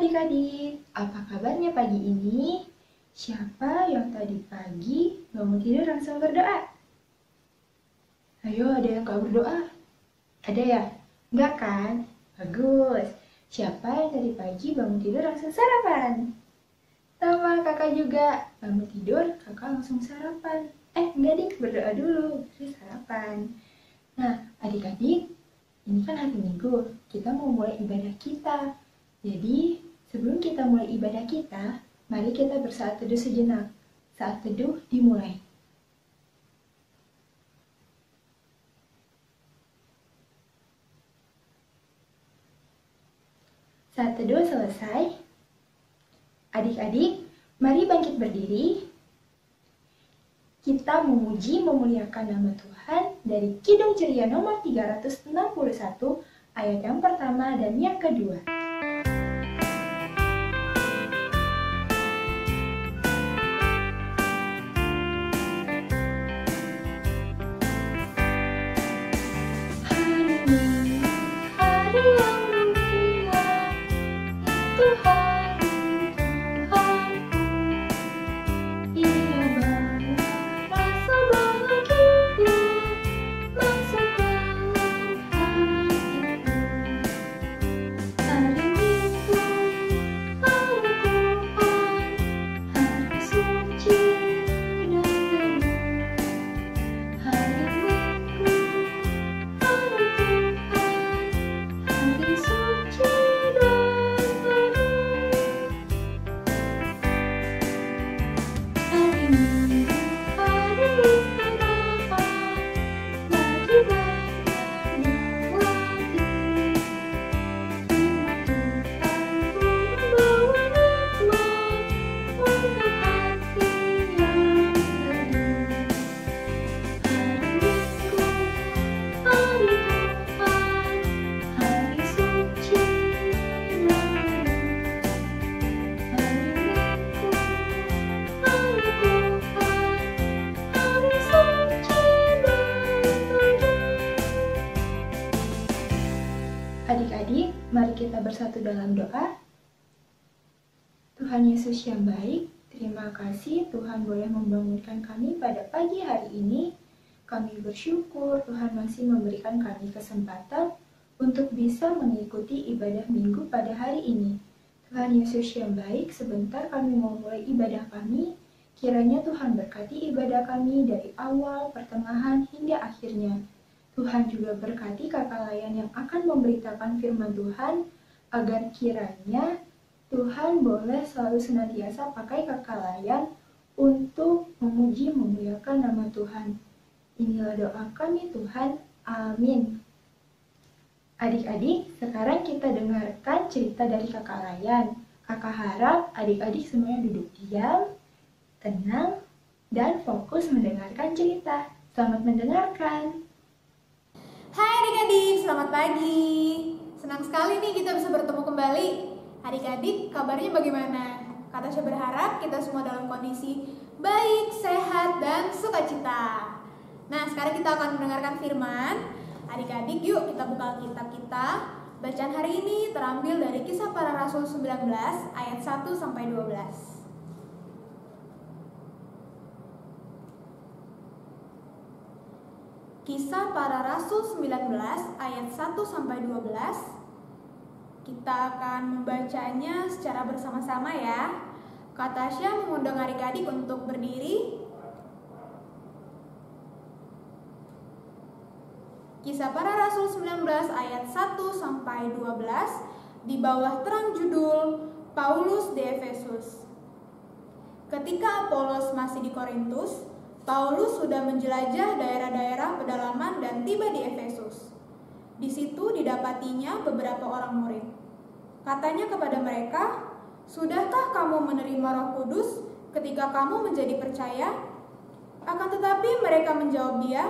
adik-adik, apa kabarnya pagi ini? Siapa yang tadi pagi bangun tidur langsung berdoa? Ayo, ada yang gak berdoa? Ada ya? Enggak kan? Bagus. Siapa yang tadi pagi bangun tidur langsung sarapan? Sama kakak juga. Bangun tidur, kakak langsung sarapan. Enggak ding, berdoa dulu, terus sarapan. Nah, adik-adik, ini kan hari Minggu, kita mau mulai ibadah kita. Jadi, sebelum kita mulai ibadah kita, mari kita bersaat teduh sejenak. Saat teduh dimulai. Saat teduh selesai, adik-adik, mari bangkit berdiri. Kita memuji memuliakan nama Tuhan dari Kidung Ceria nomor 361 ayat yang pertama dan yang kedua. Adik-adik, mari kita bersatu dalam doa. Tuhan Yesus yang baik, terima kasih Tuhan boleh membangunkan kami pada pagi hari ini. Kami bersyukur Tuhan masih memberikan kami kesempatan untuk bisa mengikuti ibadah minggu pada hari ini. Tuhan Yesus yang baik, sebentar kami mau mulai ibadah kami. Kiranya Tuhan berkati ibadah kami dari awal, pertengahan, hingga akhirnya. Tuhan juga berkati kakak layan yang akan memberitakan firman Tuhan, agar kiranya Tuhan boleh selalu senantiasa pakai kakak layan untuk memuji memuliakan nama Tuhan. Inilah doa kami Tuhan, amin. Adik-adik, sekarang kita dengarkan cerita dari kakak layan. Kakak harap adik-adik semuanya duduk diam, tenang, dan fokus mendengarkan cerita. Selamat mendengarkan. Hai adik-adik, selamat pagi. Senang sekali nih kita bisa bertemu kembali. Adik-adik, kabarnya bagaimana? Kak Tasya berharap kita semua dalam kondisi baik, sehat, dan sukacita. Nah, sekarang kita akan mendengarkan firman. Adik-adik, yuk kita buka kitab kita. Bacaan hari ini terambil dari Kisah Para Rasul 19 ayat 1-12. Kisah Para Rasul 19 ayat 1-12. Kita akan membacanya secara bersama-sama ya. Kak Tasya mengundang adik-adik untuk berdiri. Kisah Para Rasul 19 ayat 1-12 di bawah terang judul Paulus di Efesus. Ketika Apolos masih di Korintus, Paulus sudah menjelajah daerah-daerah pedalaman dan tiba di Efesus. Di situ didapatinya beberapa orang murid. Katanya kepada mereka, "Sudahkah kamu menerima Roh Kudus ketika kamu menjadi percaya?" Akan tetapi mereka menjawab dia,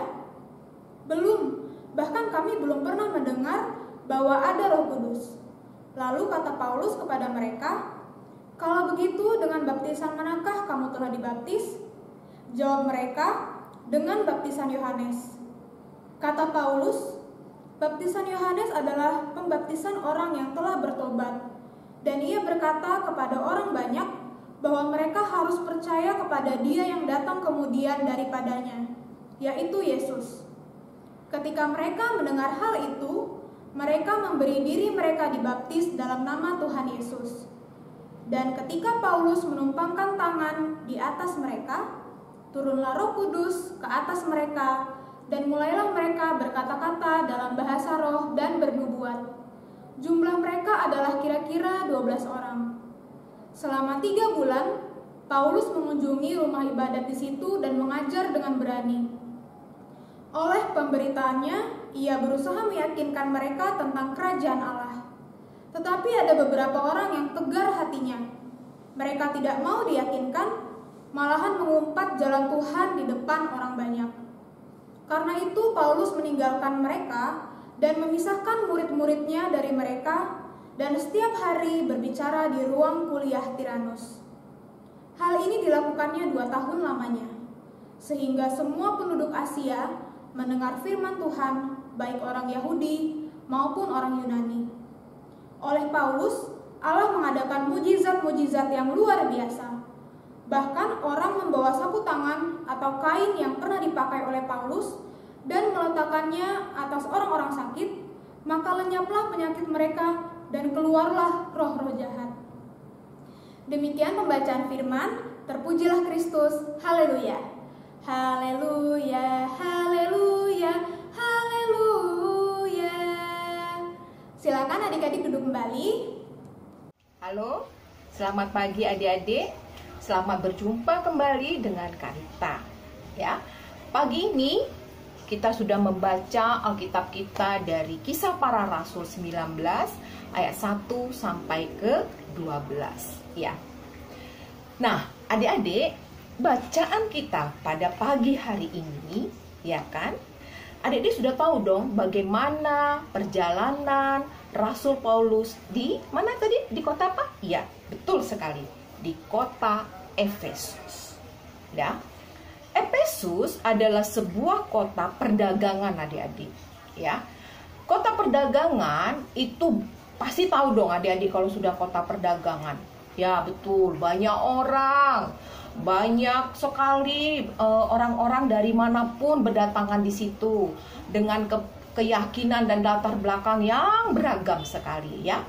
"Belum, bahkan kami belum pernah mendengar bahwa ada Roh Kudus." Lalu kata Paulus kepada mereka, "Kalau begitu, dengan baptisan manakah kamu telah dibaptis?" Jawab mereka, "Dengan baptisan Yohanes." Kata Paulus, "Baptisan Yohanes adalah pembaptisan orang yang telah bertobat. Dan ia berkata kepada orang banyak bahwa mereka harus percaya kepada Dia yang datang kemudian daripadanya, yaitu Yesus. Ketika mereka mendengar hal itu, mereka memberi diri mereka dibaptis dalam nama Tuhan Yesus. Dan ketika Paulus menumpangkan tangan di atas mereka, turunlah Roh Kudus ke atas mereka, dan mulailah mereka berkata-kata dalam bahasa roh dan bernubuat. Jumlah mereka adalah kira-kira 12 orang. Selama 3 bulan, Paulus mengunjungi rumah ibadat di situ dan mengajar dengan berani. Oleh pemberitaannya, ia berusaha meyakinkan mereka tentang kerajaan Allah. Tetapi ada beberapa orang yang tegar hatinya. Mereka tidak mau diyakinkan, malahan mengumpat jalan Tuhan di depan orang banyak. Karena itu Paulus meninggalkan mereka dan memisahkan murid-muridnya dari mereka, dan setiap hari berbicara di ruang kuliah Tiranus. Hal ini dilakukannya 2 tahun lamanya, sehingga semua penduduk Asia mendengar firman Tuhan, baik orang Yahudi maupun orang Yunani. Oleh Paulus, Allah mengadakan mujizat-mujizat yang luar biasa. Bahkan orang membawa sapu tangan atau kain yang pernah dipakai oleh Paulus dan meletakkannya atas orang-orang sakit, maka lenyaplah penyakit mereka dan keluarlah roh-roh jahat. Demikian pembacaan firman, terpujilah Kristus, haleluya. Haleluya, haleluya, haleluya. Silakan adik-adik duduk kembali. Halo, selamat pagi adik-adik. Selamat berjumpa kembali dengan Karita. Ya, pagi ini kita sudah membaca Alkitab kita dari Kisah Para Rasul 19 ayat 1 sampai ke 12 ya. Nah, adik-adik, bacaan kita pada pagi hari ini ya kan? Adik-adik sudah tahu dong bagaimana perjalanan Rasul Paulus di mana tadi? Di kota apa? Ya, betul sekali. Di kota Efesus. Ya. Efesus adalah sebuah kota perdagangan adik-adik ya. Kota perdagangan itu pasti tahu dong adik-adik kalau sudah kota perdagangan. Ya betul, banyak orang, banyak sekali orang-orang dari manapun berdatangan di situ dengan keyakinan dan latar belakang yang beragam sekali ya.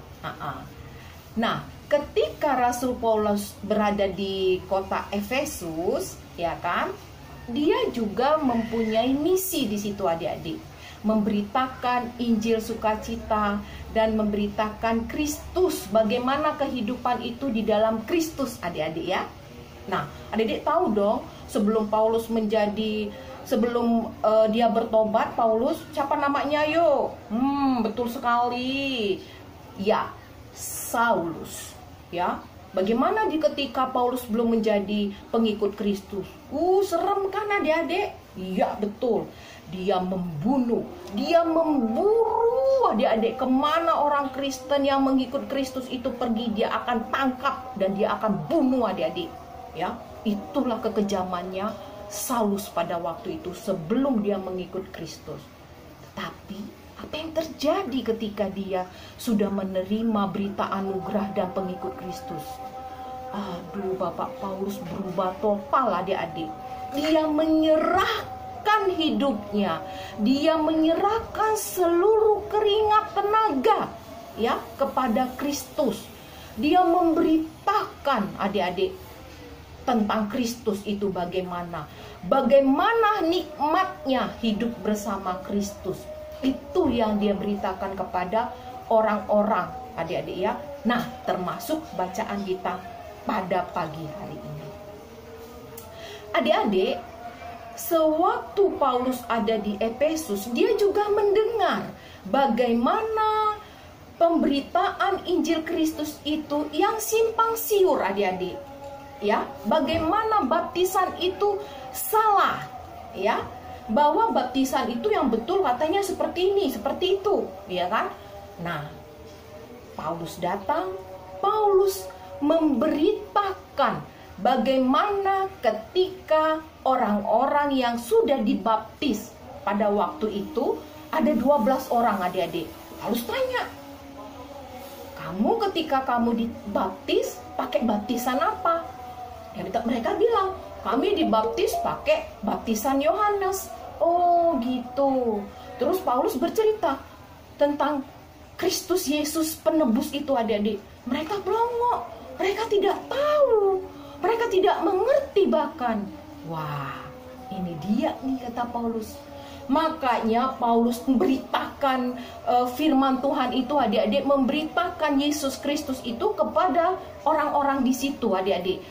Nah, ketika Rasul Paulus berada di kota Efesus, ya kan? Dia juga mempunyai misi di situ adik-adik, memberitakan Injil sukacita dan memberitakan Kristus, bagaimana kehidupan itu di dalam Kristus adik-adik ya. Nah, adik-adik tahu dong, sebelum dia bertobat, Paulus siapa namanya yo? Betul sekali. Ya, Saulus. Ya. Bagaimana ketika Paulus belum menjadi pengikut Kristus? Serem kan adik-adik? Iya betul. Dia membunuh, dia memburu adik-adik. Kemana orang Kristen yang mengikut Kristus itu pergi, dia akan tangkap dan dia akan bunuh adik-adik. Ya, itulah kekejamannya Saulus pada waktu itu sebelum dia mengikut Kristus. Tetapi apa yang terjadi ketika dia sudah menerima berita anugerah dan pengikut Kristus? Aduh, Bapak Paulus berubah total adik-adik. Dia menyerahkan hidupnya, dia menyerahkan seluruh keringat tenaga ya kepada Kristus. Dia memberitakan adik-adik tentang Kristus itu bagaimana nikmatnya hidup bersama Kristus. Itu yang dia beritakan kepada orang-orang adik-adik ya. Nah, termasuk bacaan kita pada pagi hari ini. Adik-adik, sewaktu Paulus ada di Efesus, dia juga mendengar bagaimana pemberitaan Injil Kristus itu yang simpang siur adik-adik. Ya, bagaimana baptisan itu salah, ya. Bahwa baptisan itu yang betul katanya seperti ini, seperti itu, ya kan? Nah, Paulus datang, Paulus memberitakan bagaimana ketika orang-orang yang sudah dibaptis pada waktu itu ada 12 orang adik-adik. Paulus tanya, kamu ketika kamu dibaptis pakai baptisan apa? Mereka bilang, kami dibaptis pakai baptisan Yohanes. Oh gitu. Terus Paulus bercerita tentang Kristus Yesus penebus itu, adik-adik. Mereka belongok, mereka tidak tahu, mereka tidak mengerti bahkan. Wah, ini dia nih kata Paulus. Makanya Paulus memberitakan firman Tuhan itu, adik-adik, memberitakan Yesus Kristus itu kepada orang-orang di situ, adik-adik.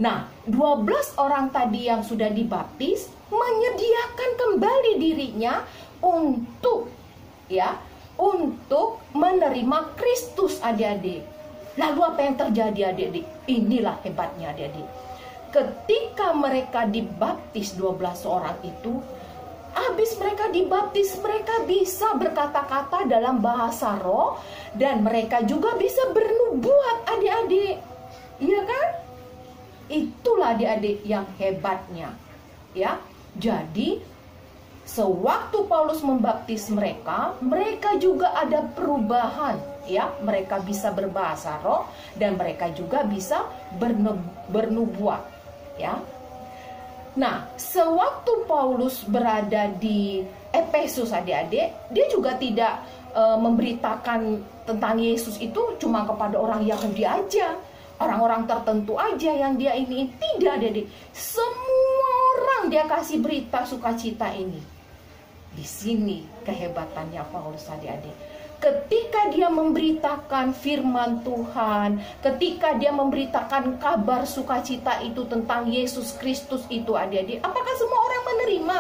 Nah, 12 orang tadi yang sudah dibaptis menyediakan kembali dirinya untuk menerima Kristus, adik-adik. Lalu apa yang terjadi, adik-adik? Inilah hebatnya, adik-adik. Ketika mereka dibaptis 12 orang itu, habis mereka dibaptis, mereka bisa berkata-kata dalam bahasa roh, dan mereka juga bisa bernubuat, adik-adik. Iya kan? Itulah adik-adik yang hebatnya. Ya. Jadi sewaktu Paulus membaptis mereka, mereka juga ada perubahan, ya. Mereka bisa berbahasa roh dan mereka juga bisa bernubuat, ya. Nah, sewaktu Paulus berada di Efesus, adik-adik, dia juga tidak memberitakan tentang Yesus itu cuma kepada orang Yahudi aja, orang-orang tertentu aja yang dia ini. Tidak, adik-adik. Semua orang dia kasih berita sukacita ini. Di sini kehebatannya Paulus, adik-adik. Ketika dia memberitakan firman Tuhan, ketika dia memberitakan kabar sukacita itu tentang Yesus Kristus itu, adik-adik, apakah semua orang menerima?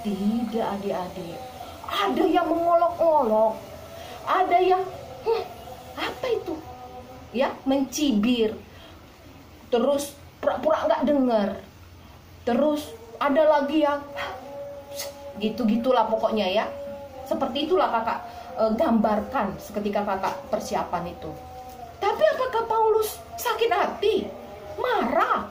Tidak, adik-adik. Ada yang mengolok-olok, ada yang apa itu? Ya, mencibir, terus pura-pura nggak dengar, terus ada lagi yang gitu-gitulah pokoknya, ya. Seperti itulah kakak gambarkan ketika kakak persiapan itu. Tapi apakah Paulus sakit hati, marah,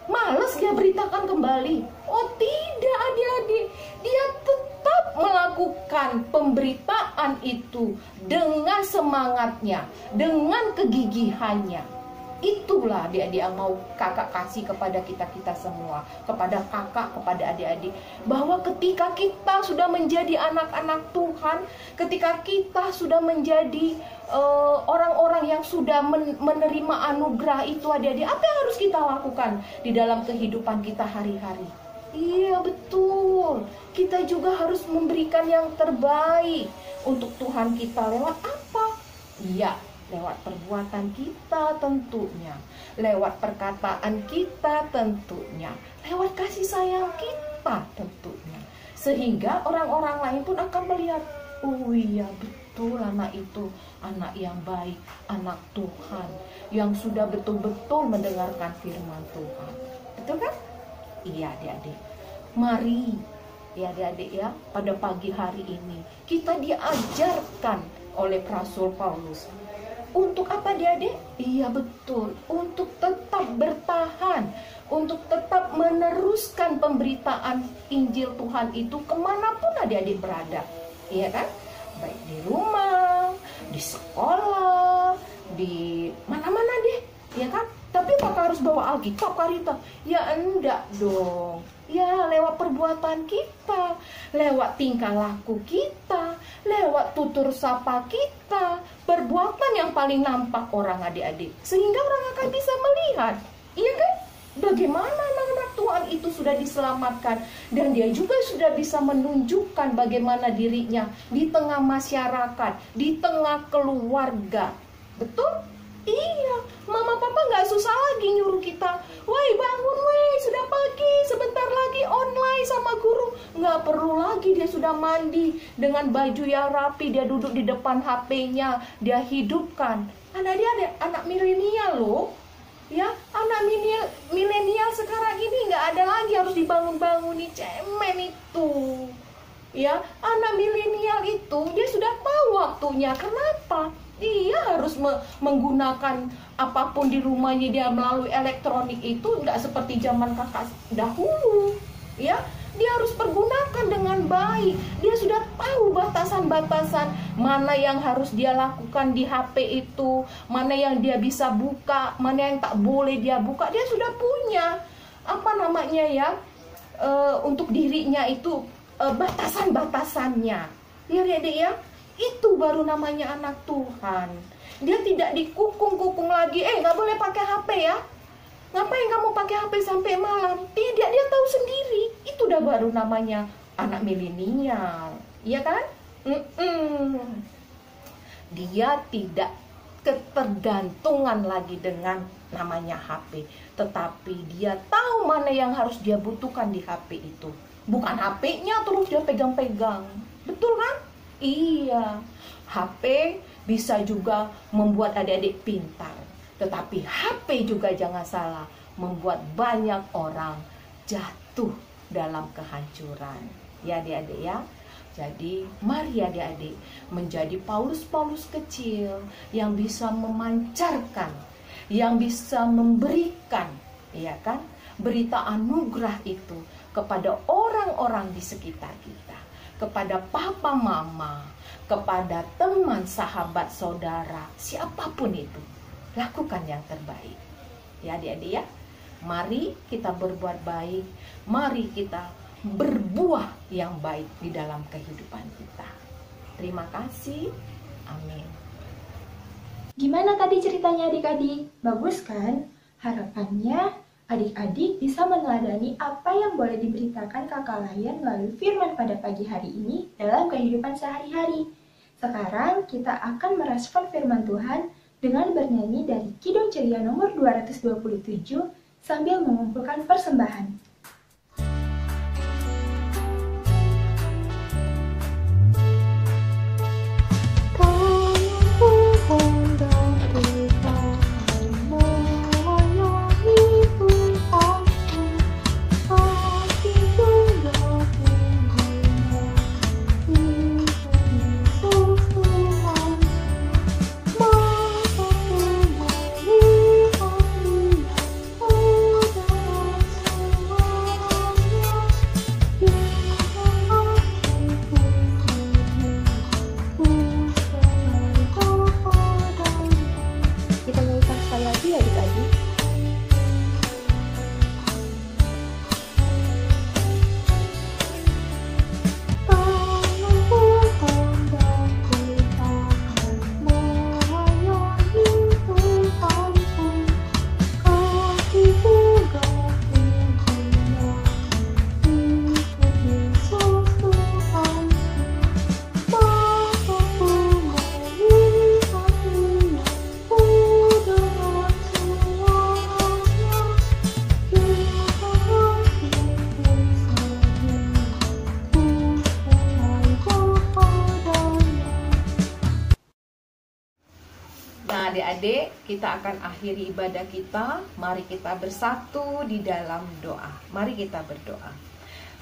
males dia beritakan kembali? Oh tidak, adik-adik. Dia tetap melakukan pemberitaan itu dengan semangatnya, dengan kegigihannya. Itulah adik-adik yang mau kakak kasih kepada kita semua, kepada kakak, kepada adik-adik, bahwa ketika kita sudah menjadi anak-anak Tuhan, ketika kita sudah menjadi orang-orang yang sudah menerima anugerah itu, adik-adik, apa yang harus kita lakukan di dalam kehidupan kita hari-hari? Iya, betul. Kita juga harus memberikan yang terbaik untuk Tuhan kita. Lewat apa? Iya, lewat perbuatan kita tentunya, lewat perkataan kita tentunya, lewat kasih sayang kita tentunya. Sehingga orang-orang lain pun akan melihat, oh iya betul, anak itu anak yang baik, anak Tuhan, yang sudah betul-betul mendengarkan firman Tuhan. Betul kan? Iya, adik-adik. Mari, ya adik-adik, ya, pada pagi hari ini kita diajarkan oleh Rasul Paulus. Untuk apa, adik-adik? Iya betul, untuk tetap bertahan, untuk tetap meneruskan pemberitaan Injil Tuhan itu kemanapun adik-adik berada. Iya kan? Baik di rumah, di sekolah, di mana-mana deh, ya kan? Tapi apakah harus bawa Alkitab, Karita? Ya enggak dong. Ya lewat perbuatan kita, lewat tingkah laku kita, lewat tutur sapa kita, perbuatan yang paling nampak orang, adik-adik, sehingga orang akan bisa melihat, iya kan? Bagaimana anak-anak Tuhan itu sudah diselamatkan, dan dia juga sudah bisa menunjukkan bagaimana dirinya di tengah masyarakat, di tengah keluarga. Betul? Iya, mama papa nggak susah lagi nyuruh kita, woi bangun woi, sudah pagi, sebentar lagi online sama guru. Nggak perlu lagi, dia sudah mandi dengan baju yang rapi, dia duduk di depan HP-nya, dia hidupkan. Anak dia ada anak milenial loh, ya, anak milenial sekarang ini nggak ada lagi harus dibangun-banguni, cemen itu. Ya, anak milenial itu dia sudah tahu waktunya. Kenapa? Dia harus menggunakan apapun di rumahnya dia melalui elektronik itu, nggak seperti zaman kakak dahulu. Ya, dia harus pergunakan dengan baik. Dia sudah tahu batasan-batasan mana yang harus dia lakukan di HP itu, mana yang dia bisa buka, mana yang tak boleh dia buka. Dia sudah punya untuk dirinya itu batasan-batasannya. Ya adik ya, itu baru namanya anak Tuhan. Dia tidak dikukung-kukung lagi, nggak boleh pakai HP ya. Ngapain kamu pakai HP sampai malam? Tidak, dia tahu sendiri. Itu udah baru namanya anak milenial, iya kan? Dia tidak ketergantungan lagi dengan namanya HP, tetapi dia tahu mana yang harus dia butuhkan di HP itu. Bukan HP-nya terus dia pegang-pegang, betul kan? Iya, HP bisa juga membuat adik-adik pintar, tetapi HP juga jangan salah membuat banyak orang jatuh dalam kehancuran. Ya adik-adik ya. Jadi mari adik-adik menjadi Paulus-Paulus kecil yang bisa memancarkan, yang bisa memberikan, ya kan, berita anugerah itu kepada orang-orang di sekitar kita, kepada papa mama, kepada teman, sahabat, saudara, siapapun itu. Lakukan yang terbaik. Ya adik-adik ya. Mari kita berbuat baik. Mari kita berbuah yang baik di dalam kehidupan kita. Terima kasih. Amin. Gimana tadi ceritanya adik-adik? Bagus kan? Harapannya adik-adik bisa meneladani apa yang boleh diberitakan Kakak Layan melalui firman pada pagi hari ini dalam kehidupan sehari-hari. Sekarang kita akan merespon firman Tuhan dengan bernyanyi dari Kidung Ceria nomor 227 sambil mengumpulkan persembahan. Adik-adik, kita akan akhiri ibadah kita. Mari kita bersatu di dalam doa. Mari kita berdoa.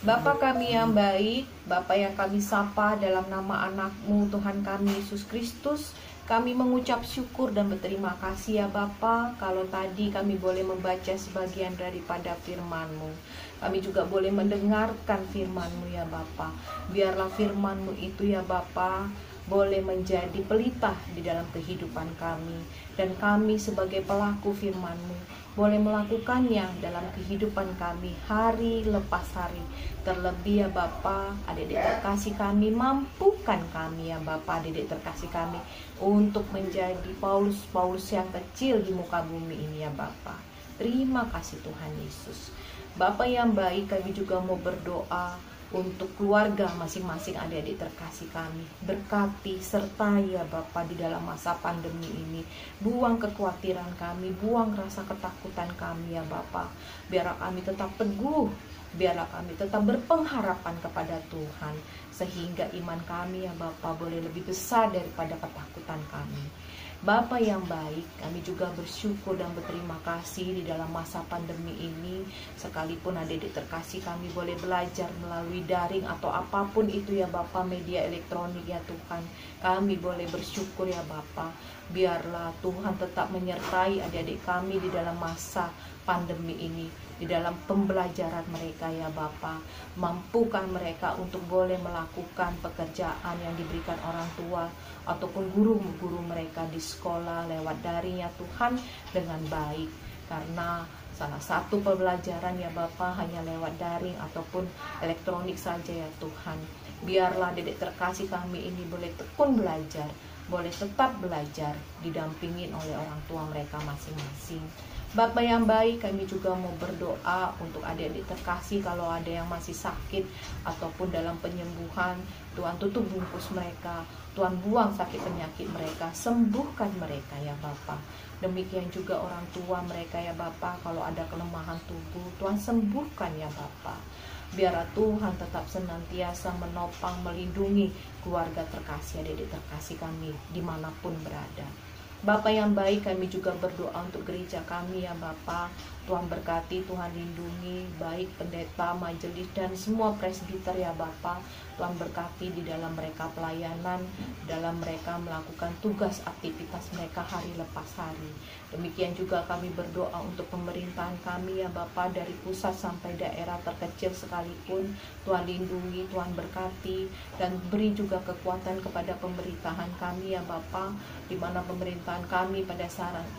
Bapa kami yang baik, Bapa yang kami sapa dalam nama anak-Mu Tuhan kami Yesus Kristus, kami mengucap syukur dan berterima kasih ya Bapa, kalau tadi kami boleh membaca sebagian daripada firman-Mu. Kami juga boleh mendengarkan firman-Mu ya Bapa. Biarlah firman-Mu itu ya Bapa boleh menjadi pelita di dalam kehidupan kami, dan kami sebagai pelaku firman-Mu boleh melakukannya dalam kehidupan kami hari lepas hari. Terlebih ya Bapa, adik-adik terkasih kami, mampukan kami ya Bapa, adik-adik terkasih kami untuk menjadi Paulus-Paulus yang kecil di muka bumi ini ya Bapa. Terima kasih Tuhan Yesus. Bapa yang baik, kami juga mau berdoa untuk keluarga masing-masing adik-adik terkasih kami. Berkati, sertai ya Bapa di dalam masa pandemi ini. Buang kekhawatiran kami, buang rasa ketakutan kami ya Bapa. Biarlah kami tetap teguh, biarlah kami tetap berpengharapan kepada Tuhan, sehingga iman kami ya Bapa boleh lebih besar daripada ketakutan kami. Bapa yang baik, kami juga bersyukur dan berterima kasih di dalam masa pandemi ini. Sekalipun adik-adik terkasih kami boleh belajar melalui daring atau apapun itu ya Bapa, media elektronik ya Tuhan. Kami boleh bersyukur ya Bapa. Biarlah Tuhan tetap menyertai adik-adik kami di dalam masa pandemi ini. di dalam pembelajaran mereka ya Bapa. Mampukan mereka untuk boleh melakukan pekerjaan yang diberikan orang tua ataupun guru-guru mereka di sekolah lewat daring ya Tuhan dengan baik. Karena salah satu pembelajaran ya Bapa hanya lewat daring ataupun elektronik saja ya Tuhan. Biarlah dedek terkasih kami ini boleh tekun belajar, boleh tetap belajar didampingin oleh orang tua mereka masing-masing. Bapa yang baik, kami juga mau berdoa untuk adik-adik terkasih kalau ada yang masih sakit ataupun dalam penyembuhan. Tuhan tutup bungkus mereka, Tuhan buang sakit penyakit mereka, sembuhkan mereka ya Bapa. Demikian juga orang tua mereka ya Bapa, kalau ada kelemahan tubuh, Tuhan sembuhkan ya Bapa. Biarlah Tuhan tetap senantiasa menopang, melindungi keluarga terkasih, adik-adik terkasih kami dimanapun berada. Bapa yang baik, kami juga berdoa untuk gereja kami ya Bapa. Tuhan berkati, Tuhan lindungi, baik pendeta, majelis, dan semua presbiter ya Bapa. Tuhan berkati di dalam mereka pelayanan, dalam mereka melakukan tugas aktivitas mereka hari lepas hari. Demikian juga kami berdoa untuk pemerintahan kami ya Bapa, dari pusat sampai daerah terkecil sekalipun. Tuhan lindungi, Tuhan berkati, dan beri juga kekuatan kepada pemerintahan kami ya Bapa, di mana pemerintahan kami pada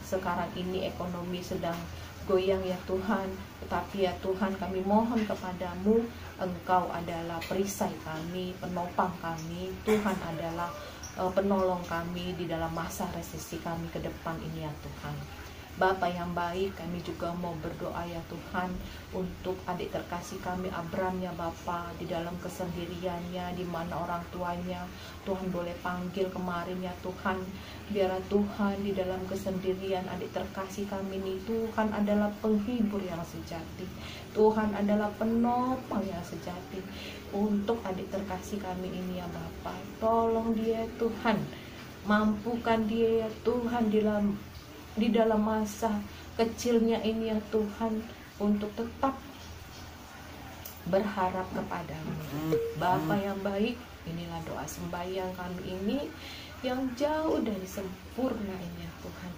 sekarang ini ekonomi sedang goyang ya Tuhan. Tetapi ya Tuhan, kami mohon kepadamu, Engkau adalah perisai kami, penopang kami. Tuhan adalah penolong kami di dalam masa resesi kami ke depan ini ya Tuhan. Bapa yang baik, kami juga mau berdoa ya Tuhan untuk adik terkasih kami Abram ya Bapa, di dalam kesendiriannya, di mana orang tuanya Tuhan boleh panggil kemarin ya Tuhan. Biarlah Tuhan di dalam kesendirian adik terkasih kami ini, Tuhan adalah penghibur yang sejati, Tuhan adalah penopang yang sejati untuk adik terkasih kami ini ya Bapa. Tolong dia Tuhan, mampukan dia ya Tuhan di dalam masa kecilnya ini ya Tuhan, untuk tetap berharap kepadamu. Bapa yang baik, inilah doa sembahyang kami ini yang jauh dari sempurna ini ya Tuhan.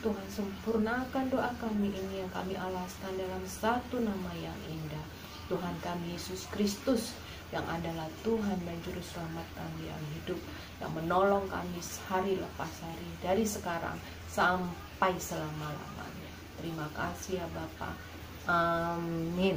Tuhan sempurnakan doa kami ini yang kami alaskan dalam satu nama yang indah, Tuhan kami Yesus Kristus, yang adalah Tuhan dan Juru Selamat kami yang hidup, yang menolong kami hari lepas hari, dari sekarang sampai selama-lamanya. Terima kasih ya Bapa. Amin.